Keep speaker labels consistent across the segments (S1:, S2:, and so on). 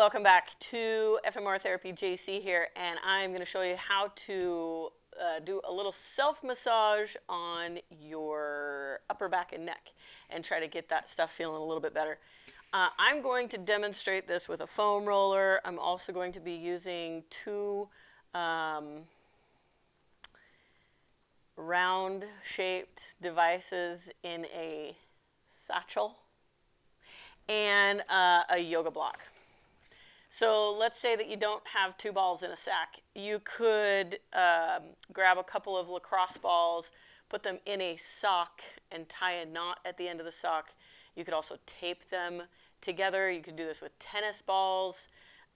S1: welcome back to FMR Therapy. JC here, and I'm going to show you how to do a little self-massage on your upper back and neck and try to get that stuff feeling a little bit better. I'm going to demonstrate this with a foam roller. I'm also going to be using two round-shaped devices in a satchel and a yoga block. So let's say that you don't have two balls in a sack. You could grab a couple of lacrosse balls, put them in a sock, and tie a knot at the end of the sock. You could also tape them together. You could do this with tennis balls.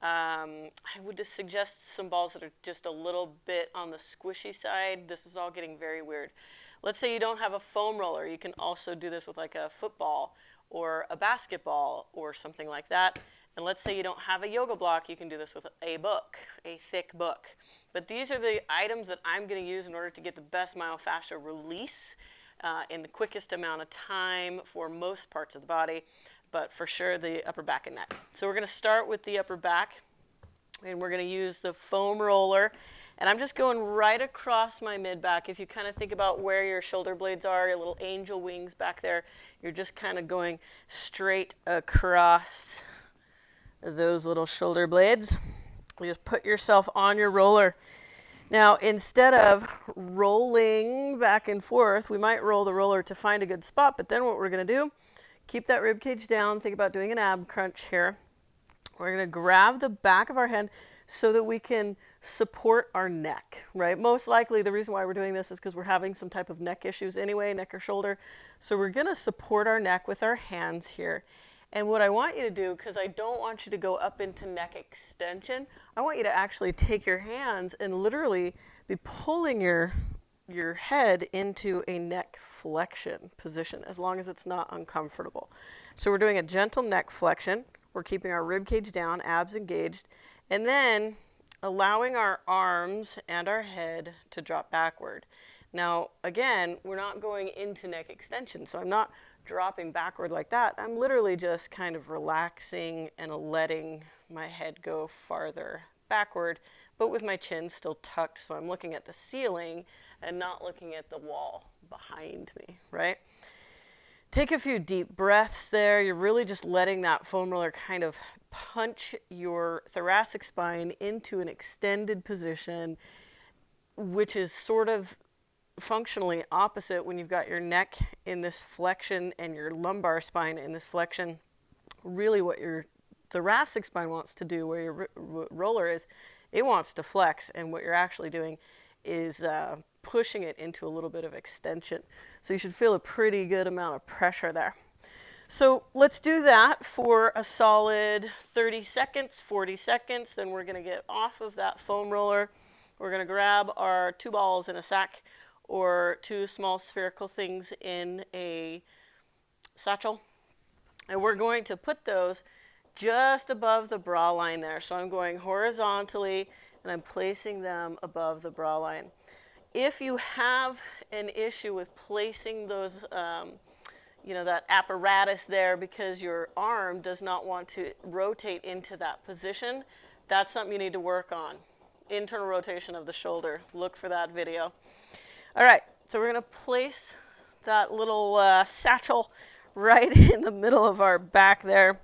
S1: I would just suggest some balls that are just a little bit on the squishy side. This is all getting very weird. Let's say you don't have a foam roller. You can also do this with like a football or a basketball or something like that. And let's say you don't have a yoga block, you can do this with a book, a thick book. But these are the items that I'm going to use in order to get the best myofascial release in the quickest amount of time for most parts of the body, but for sure the upper back and neck. So we're going to start with the upper back, and we're going to use the foam roller. And I'm just going right across my mid-back. If you kind of think about where your shoulder blades are, your little angel wings back there, you're just kind of going straight across those little shoulder blades. You just put yourself on your roller. Now, instead of rolling back and forth, we might roll the roller to find a good spot, but then what we're going to do, keep that rib cage down. Think about doing an ab crunch here. We're going to grab the back of our head so that we can support our neck, right? Most likely the reason why we're doing this is because we're having some type of neck issues anyway, neck or shoulder. So we're going to support our neck with our hands here. And what I want you to do, because I don't want you to go up into neck extension, I want you to actually take your hands and literally be pulling your head into a neck flexion position, as long as it's not uncomfortable. So we're doing a gentle neck flexion. We're keeping our rib cage down, abs engaged, and then allowing our arms and our head to drop backward. Now, again, we're not going into neck extension, so I'm not dropping backward like that. I'm literally just kind of relaxing and letting my head go farther backward, but with my chin still tucked, so I'm looking at the ceiling and not looking at the wall behind me, right? Take a few deep breaths there. You're really just letting that foam roller kind of punch your thoracic spine into an extended position, which is sort of functionally opposite when you've got your neck in this flexion and your lumbar spine in this flexion. Really what your thoracic spine wants to do, where your roller is, it wants to flex, and what you're actually doing is pushing it into a little bit of extension. So you should feel a pretty good amount of pressure there. So let's do that for a solid 30 seconds, 40 seconds. Then we're going to get off of that foam roller. We're going to grab our two balls in a sack or two small spherical things in a satchel. And we're going to put those just above the bra line there. So I'm going horizontally and I'm placing them above the bra line. If you have an issue with placing those, that apparatus there because your arm does not want to rotate into that position, that's something you need to work on. Internal rotation of the shoulder. Look for that video. All right, so we're going to place that little satchel right in the middle of our back there.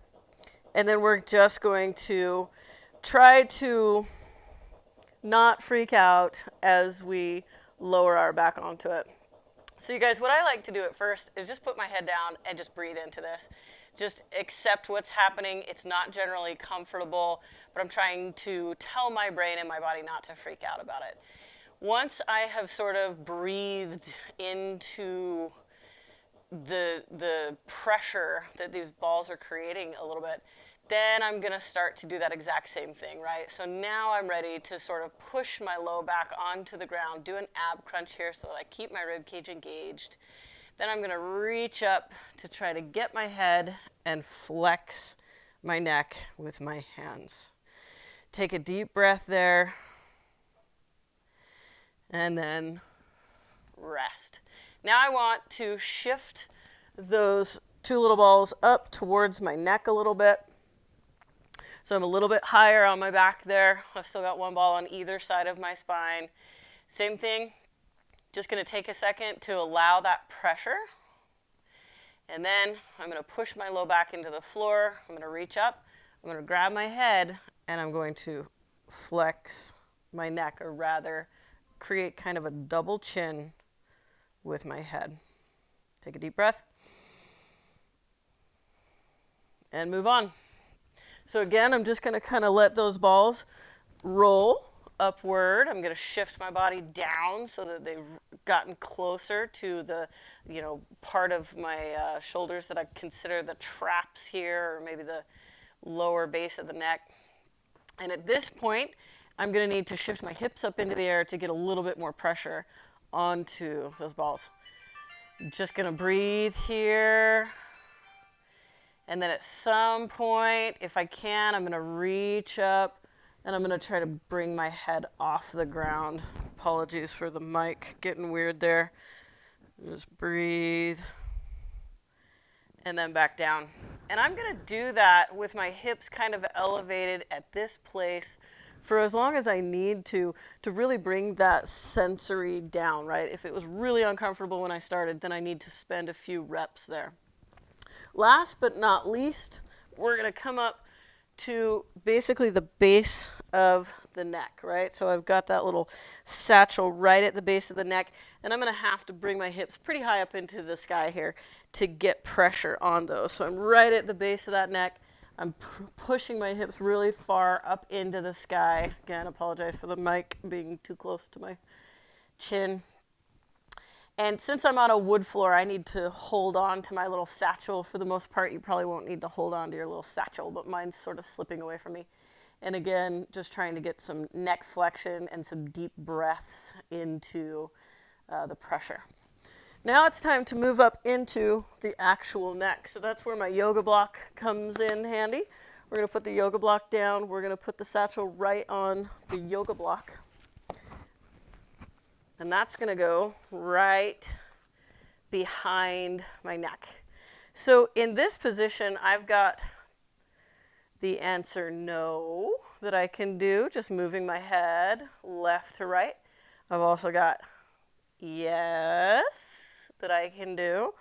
S1: And then we're just going to try to not freak out as we lower our back onto it. So you guys, what I like to do at first is just put my head down and just breathe into this. Just accept what's happening. It's not generally comfortable, but I'm trying to tell my brain and my body not to freak out about it. Once I have sort of breathed into the pressure that these balls are creating a little bit, then I'm going to start to do that exact same thing, right? So now I'm ready to sort of push my low back onto the ground, do an ab crunch here so that I keep my rib cage engaged. Then I'm going to reach up to try to get my head and flex my neck with my hands. Take a deep breath there. And then rest. Now I want to shift those two little balls up towards my neck a little bit. So I'm a little bit higher on my back there. I've still got one ball on either side of my spine. Same thing, just going to take a second to allow that pressure. And then I'm going to push my low back into the floor. I'm going to reach up. I'm going to grab my head, and I'm going to flex my neck, or rather create kind of a double chin with my head. Take a deep breath and move on. So again, I'm just going to kind of let those balls roll upward. I'm going to shift my body down so that they've gotten closer to the, part of my shoulders that I consider the traps here, or maybe the lower base of the neck. And at this point, I'm going to need to shift my hips up into the air to get a little bit more pressure onto those balls. Just going to breathe here. And then at some point, if I can, I'm going to reach up and I'm going to try to bring my head off the ground. Apologies for the mic getting weird there. Just breathe. And then back down. And I'm going to do that with my hips kind of elevated at this place for as long as I need to really bring that sensory down, right? If it was really uncomfortable when I started, then I need to spend a few reps there. Last but not least, we're going to come up to basically the base of the neck, right? So I've got that little satchel right at the base of the neck, and I'm going to have to bring my hips pretty high up into the sky here to get pressure on those. So I'm right at the base of that neck. I'm pushing my hips really far up into the sky. Again, apologize for the mic being too close to my chin. And since I'm on a wood floor, I need to hold on to my little satchel. For the most part, you probably won't need to hold on to your little satchel, but mine's sort of slipping away from me. And again, just trying to get some neck flexion and some deep breaths into the pressure. Now it's time to move up into the actual neck. So that's where my yoga block comes in handy. We're going to put the yoga block down. We're going to put the satchel right on the yoga block. And that's going to go right behind my neck. So in this position, I've got the answer no that I can do, just moving my head left to right. I've also got yes that I can do,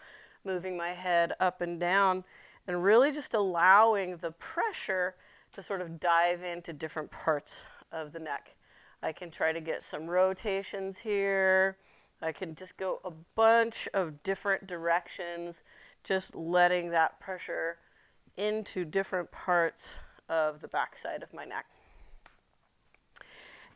S1: moving my head up and down, and really just allowing the pressure to sort of dive into different parts of the neck. I can try to get some rotations here. I can just go a bunch of different directions, just letting that pressure into different parts of the backside of my neck.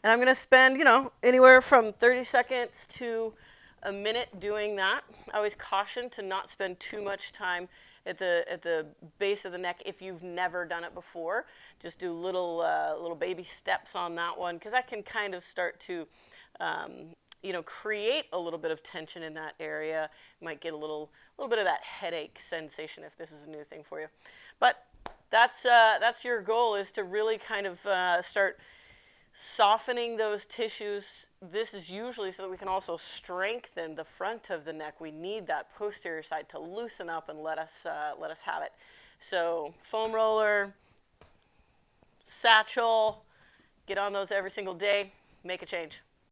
S1: And I'm going to spend, anywhere from 30 seconds to a minute doing that. I always caution to not spend too much time at the base of the neck if you've never done it before. Just do little baby steps on that one, because that can kind of start to create a little bit of tension in that area. You might get a little bit of that headache sensation if this is a new thing for you. But that's your goal, is to really kind of start softening those tissues. This is usually so that we can also strengthen the front of the neck. We need that posterior side to loosen up and let us have it. So foam roller, satchel, get on those every single day, make a change.